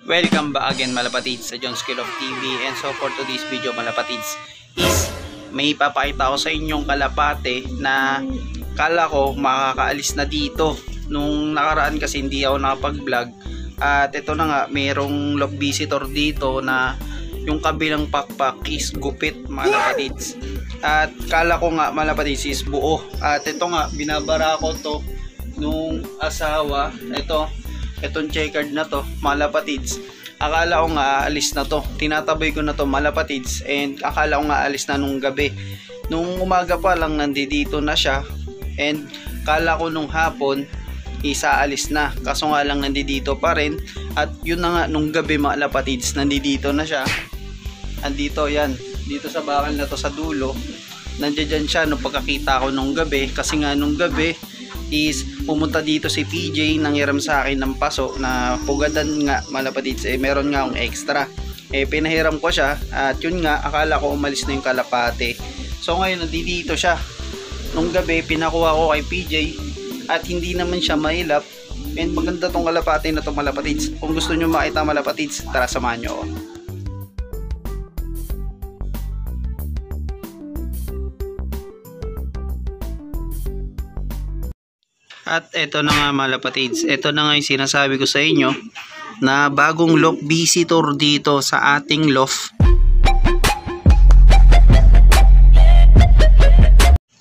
Welcome back again malapatids sa John's Skill of TV. And so for today's video malapatids is may papakita ko sa inyong kalapate na kala ko makakaalis na dito. Nung nakaraan kasi hindi ako nakapag-vlog. At ito na nga, mayroong lock visitor dito na yung kabilang pakpak is gupit malapatids. At kala ko nga malapatids is buo. At ito nga, binabara ko to nung asawa. Itong checkered na to malapatids, akala ko nga aalis na to, tinatabay ko na to malapatids, and akala ko nga aalis na nung gabi. Nung umaga pa lang nandito na siya, and kala ko nung hapon isaalis na, kaso nga lang nandito pa rin. At yun na nga, nung gabi malapatids nandito na siya. Andito yan, dito sa bakal na to sa dulo, nandiyan siya nung pagkakita ko nung gabi. Kasi nga nung gabi is pumunta dito si PJ, nanghiram sa akin ng paso na pugadan nga malapatids, meron nga akong extra, pinahiram ko siya. At yun nga, akala ko umalis na yung kalapate. So ngayon nandito siya. Nung gabi pinakuha ko kay PJ at hindi naman siya mailap, and maganda tong kalapate na to malapatids. Kung gusto nyo makita malapatids, tara samahan nyo ako. At eto na nga malapatids, eto na nga yung sinasabi ko sa inyo na bagong loft visitor dito sa ating loft.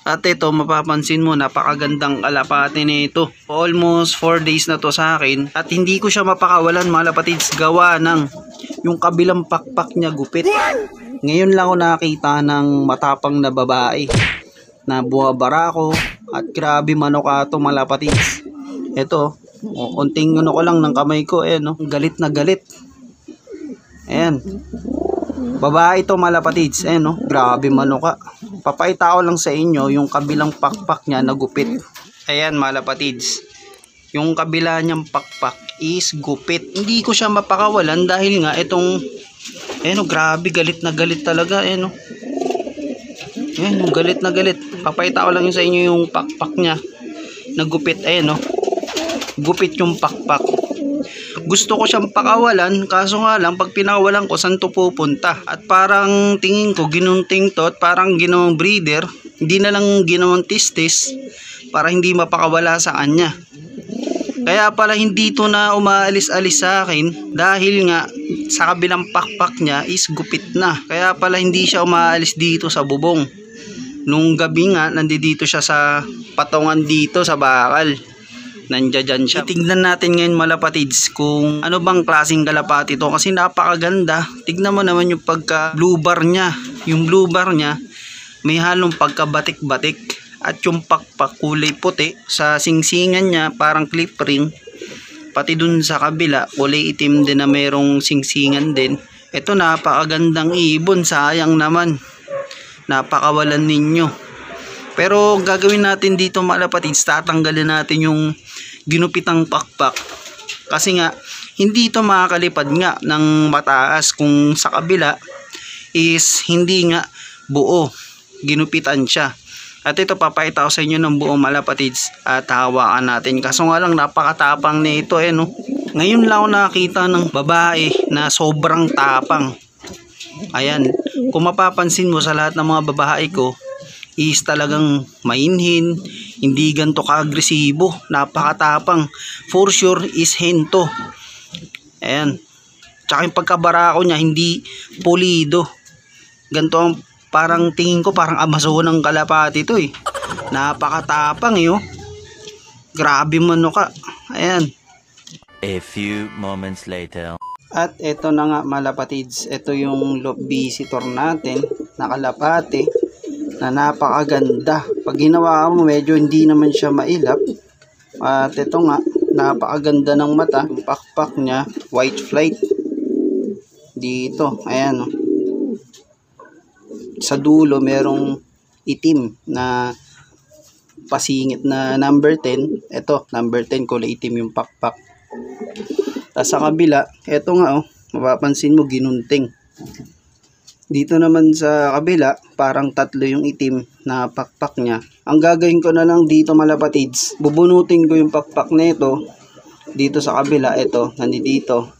At ito, mapapansin mo, napakagandang kalapate nito. Almost 4 days na to sa akin at hindi ko siya mapakawalan malapatids, gawa ng yung kabilang pakpak niya gupit. Ngayon lang ako nakakita ng matapang na babae na buwabara ko. At grabe manok ato malapatids. Ito, unting ano ko lang ng kamay ko, no? Galit na galit. Ayan. Babae ito malapatids, no? Grabe manok ka. Papakita ko lang sa inyo yung kabilang pakpak niya na gupit. Ayan malapatids. Yung kabila niyang pakpak is gupit. Hindi ko siya mapakawalan dahil nga itong, grabe galit na galit talaga, no? Ayan, galit na galit. Papakita ko lang sa inyo yung pakpak niya na gupit. Ayan, no? Gupit yung pakpak. Gusto ko siyang pakawalan, kaso nga lang pag pinakawalan ko, saan to pupunta? At parang tingin ko ginunting to at parang ginawang breeder, hindi na lang ginawang tistis para hindi mapakawala sa kanya. Kaya pala hindi to na umaalis-alis sa akin dahil nga sa kabilang pakpak niya is gupit na. Kaya pala hindi siya umaalis dito sa bubong. Nung gabi nga, nandito siya sa patungan dito sa bakal. Nandiyan siya. Tignan natin ngayon malapatids kung ano bang klaseng kalapati to, kasi napakaganda. Tignan mo naman yung pagka blue bar niya. Yung blue bar niya may halong pagka batik-batik. At yung pakpak kulay puti. Sa singsingan niya parang clip ring. Pati dun sa kabila kulay itim din na mayroong singsingan din. Ito napakagandang ibon, sayang naman napakawalan ninyo. Pero gagawin natin dito malapatids, tatanggalin natin yung ginupitang pakpak, kasi nga hindi ito makakalipad nga ng mataas kung sa kabila is hindi nga buo, ginupitan siya. At ito papakita ko sa inyo ng buo malapatids at hawakan natin, kaso nga lang napakatapang nito, no? Ngayon lang ako nakakita ng babae na sobrang tapang. Ayan, kung mapapansin mo sa lahat ng mga babae ko is talagang mainhin, hindi ganito ka-agresibo, napakatapang. For sure is hento. Ayan, tsaka yung pagkabara ko niya hindi pulido. Ganito ang parang tingin ko, parang Amazon ng kalapati ito, napakatapang, grabe man ka. Ayan. A few moments later. At ito na nga malapatids, ito yung loft visitor natin na kalapate na napakaganda. Pag ginawa mo medyo hindi naman siya mailap. At ito nga, napakaganda ng mata. Yung pakpak niya, white flight dito, ayan, sa dulo merong itim na pasingit na number 10. Ito number 10, kulay itim yung pakpak. Tapos sa kabila, eto nga, mapapansin mo ginunting. Dito naman sa kabila, parang tatlo yung itim na pakpak niya. Ang gagawin ko na lang dito malapatids, bubunutin ko yung pakpak nito dito sa kabila. Ito, nandito.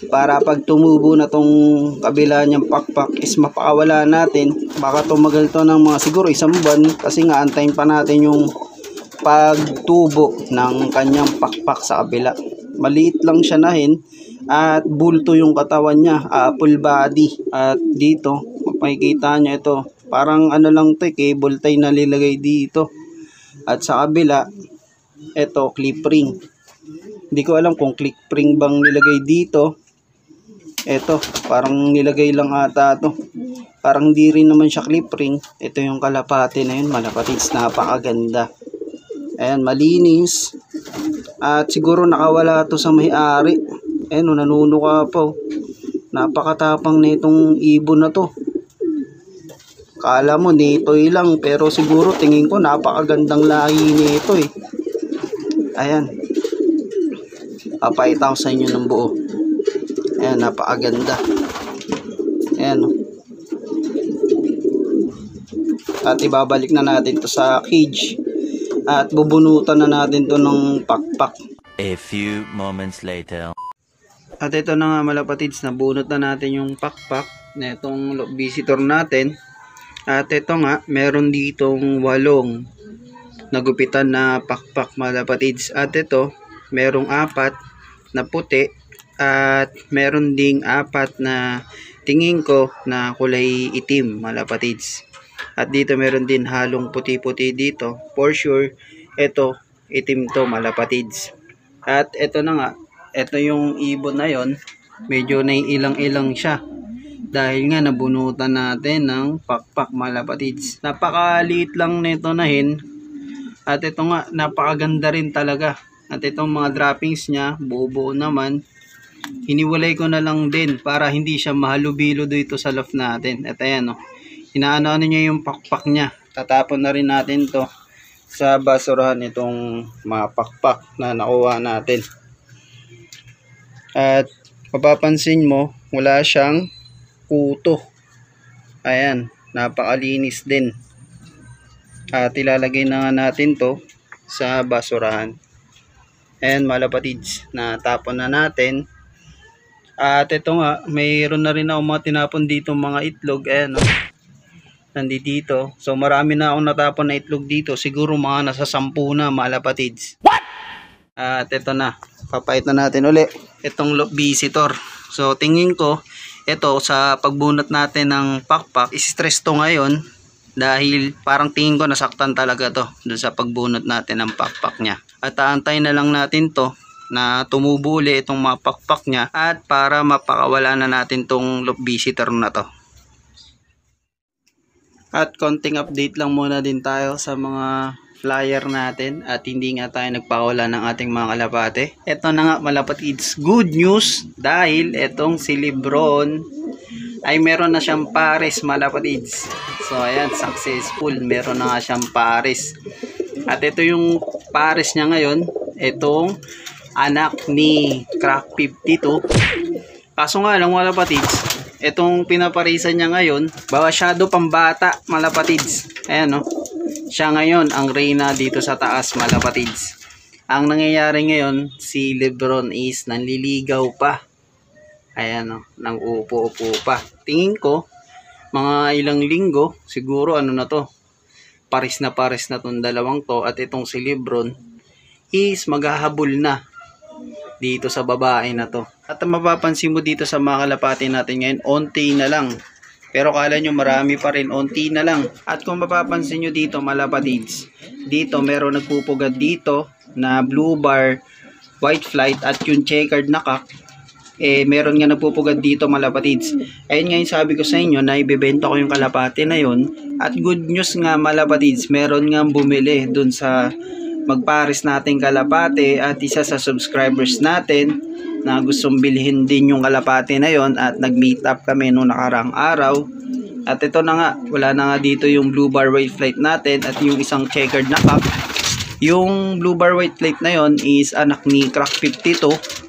para pag tumubo na tong kabila niyang pakpak is mapakawala natin. Baka tumagal to ng mga siguro isang buwan kasi nga antayin pa natin yung pagtubo ng kanyang pakpak sa kabila. Maliit lang siya nahin at bulto yung katawan niya, full body. At dito makikita niyo ito, parang ano lang to, cable tie na nilagay dito. At sa kabila ito clip ring. Hindi ko alam kung clip ring bang nilagay dito. Ito, parang nilagay lang ata to. Parang di rin naman siya clip ring. Ito yung kalapati na yun, malapatids, napakaganda. Ayan, malinis. At siguro nakawala to sa may-ari. Ayan, nanunuka pa. Napakatapang na itong ibon na to. Kala mo nitoy lang, pero siguro tingin ko napakagandang lahi nito eh. Ayan. Papakita ko sa inyo ng buo. Ayan, napakaganda. Ayan. At ibabalik na natin to sa cage. At bubunutan na natin to ng pakpak. A few moments later. At ito na nga malapatids, nabunot na natin yung pakpak na itong visitor natin. At ito nga, meron ditong 8 nagupitan na pakpak malapatids. At ito, merong 4 na puti at meron ding 4 na tingin ko na kulay itim malapatids. At dito meron din halong puti-puti dito. For sure, ito itim to malapatids. At ito na nga, ito yung ibon na yon, medyo naiilang-ilang siya dahil nga nabunutan natin ng pakpak malapatids. Napakaliit lang nito nahin. At ito nga, napakaganda rin talaga. At itong mga droppings niya, buo-buo naman. Hiniwalay ko na lang din para hindi siya mahalubilo dito sa loft natin. At ayan, inaano niya yung pakpak niya. Tatapon na rin natin to sa basurahan itong mga pakpak na nakuha natin. At mapapansin mo, wala siyang kuto. Ayan, napakalinis din. At ilalagay na natin to sa basurahan. Ayan malapatids, natapon na natin. At ito nga, mayroon na rin ako mga tinapon dito mga itlog. Ayan, nandito. So marami na akong natapon na itlog dito. Siguro mga nasa 10 na malapatids. What? At ito na, papait na natin uli itong visitor. So tingin ko, ito sa pagbunot natin ng pakpak, stress to ngayon. Dahil parang tingin ko nasaktan talaga to dun sa pagbunot natin ng pakpak niya. At aantayin na lang natin to na tumubo uli itong mga pakpak niya at para mapakawala na natin tong visitor na to. At konting update lang muna din tayo sa mga flyer natin at hindi nga tayo nagpakawala ng ating mga kalapate. Ito na nga malapatids, good news dahil itong si Lebron ay meron na siyang pares malapatids. So ayan, successful, meron na nga siyang pares. At ito yung pares niya ngayon, itong anak ni Crack 52. Kaso nga lang malapatids, itong pinaparisan niya ngayon, masyado pambata malapatids. Ayan siya ngayon ang reyna dito sa taas malapatids. Ang nangyayari ngayon, si Lebron is nanliligaw pa. Ayan nang upo-upo pa. Tingin ko, mga ilang linggo, siguro na to, pares na tong dalawang to. At itong si Lebron is maghahabol na dito sa babae na to. At mapapansin mo dito sa mga kalapati natin ngayon, onti na lang. Pero kala nyo marami pa rin, onti na lang. At kung mapapansin nyo dito malapatids, dito meron nagpupugad dito na blue bar, white flight at yung checkered na cock. Meron nga nagpupugad dito malapatids. Ayun nga yung sabi ko sa inyo na ibebenta ko yung kalapati na yun. At good news nga malapatids, meron nga bumili dun sa magpares nating kalapati at isa sa subscribers natin na gustong bilhin din yung kalapati na yon. At nag-meet up kami noong nakaraang araw. At ito na nga, wala na nga dito yung blue bar white flight natin at yung isang checkered na cock. Yung blue bar white flight na yon is anak ni Crack 52.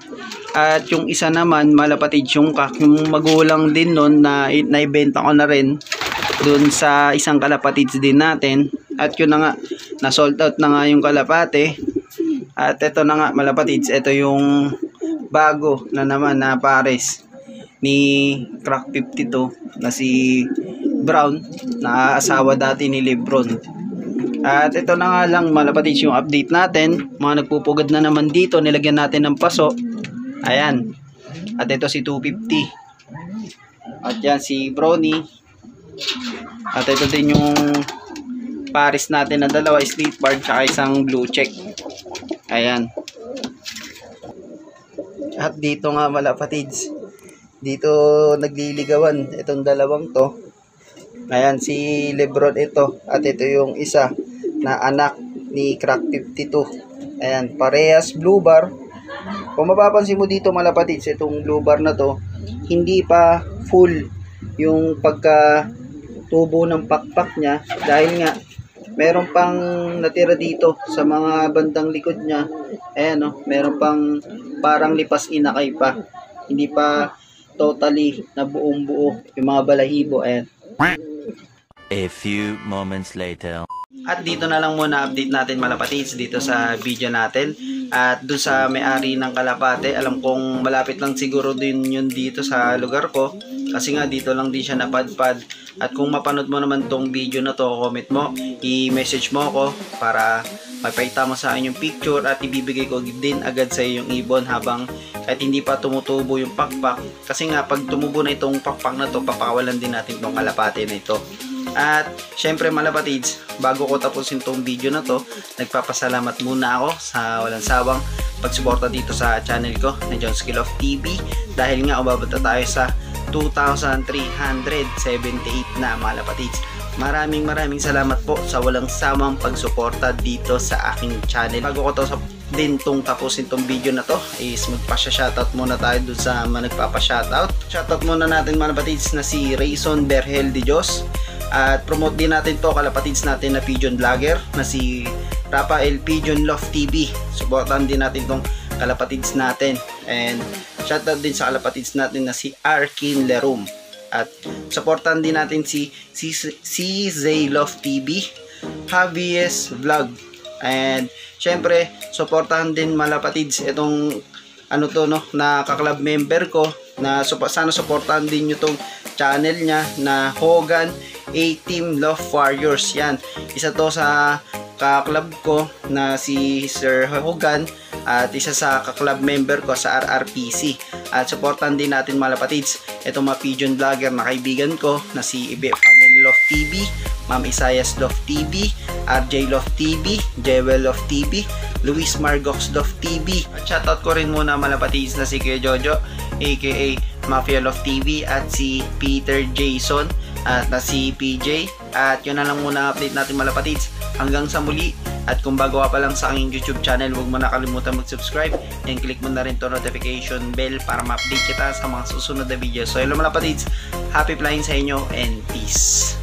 At yung isa naman malapatid yung cock, yung magulang din nun na naibenta ko na rin dun sa isang kalapatids din natin. At yun na nga, na sold out na nga yung kalapate. At ito na nga malapatids, ito yung bago na naman na pares ni Crack 52 na si Brown, na asawa dati ni Lebron. At ito na nga lang mga kapatids yung update natin. Mga nagpupugad na naman dito, nilagyan natin ng paso. Ayan. At ito si 250. At yan si Brownie. At ito din yung pares natin na dalawa, street bar tsaka isang blue check. Ayan. At dito nga mga kapatids, dito nagliligawan itong dalawang to. Ayan, si Lebron ito. At ito yung isa na anak ni Crack 52. Ayan, parehas blue bar. Kung mapapansin mo dito mga kapatids, itong blue bar na to, hindi pa full yung pagka tubo ng pakpak niya. Dahil nga, meron pang natira dito sa mga bandang likod niya. Ayan o, meron pang parang lipas inakay pa. Hindi pa totally na buong buo yung mga balahibo. Ayan. A few moments later. At dito na lang muna update natin mga kapatids dito sa video natin. At doon sa may-ari ng Kalapate, alam kong malapit lang siguro din yun dito sa lugar ko. Kasi nga dito lang din siya napadpad. At kung mapanood mo naman tong video na to, comment mo, i-message mo ako para mapakita mo sa akin yung picture at ibibigay ko din agad sa iyo yung ibon habang kahit hindi pa tumutubo yung pakpak. Kasi nga pag tumubo na itong pakpak na to, papakawalan din natin tong Kalapate na ito. At syempre mga kapatids, bago ko tapusin tong video na to, nagpapasalamat muna ako sa walang sawang pagsuporta dito sa channel ko na John's Kill of TV. Dahil nga umabot na tayo sa 2,378 na mga kapatids. Maraming salamat po sa walang sawang pagsuporta dito sa aking channel. Bago ko to din tong tapusin tong video na to, is magpa-shoutout muna tayo dun sa mga nagpapa-shoutout. Shoutout muna natin mga kapatids na si Rayson Berhel de Dios. At promote din natin to kalapatids natin na pigeon vlogger na si Rafael Pigeon Love TV. Supportan din natin tong kalapatids natin. And shoutout din sa kalapatids natin na si Arkin Lerum. At supportan din natin si Zay Love TV, Javies Vlog. And syempre, supportahan din malapatids itong ano to no, na ka-club member ko na sana supportahan din nyo tong channel niya na Hogan A-Team Love Warriors. Yan, isa to sa ka-club ko na si Sir Hogan at isa sa ka-club member ko sa RRPC. At supportan din natin mga lapatids itong mga pigeon vlogger na kaibigan ko na si Ibe Family Love TV, Ma'am Isayas Love TV, RJ Love TV, Jewel Love TV, Luis Margox Love TV. At shoutout ko rin muna mga lapatids na si Kuya Jojo aka Mafia Love TV at si Peter Jason at na si PJ. At yun na lang muna update natin mga lapatids. Hanggang sa muli. At kung bago ka pa lang sa aking YouTube channel, huwag mo na kalimutan mag-subscribe and click mo na rin to notification bell para ma-update kita sa mga susunod na video. So hello mga lapatids, happy flying sa inyo and peace.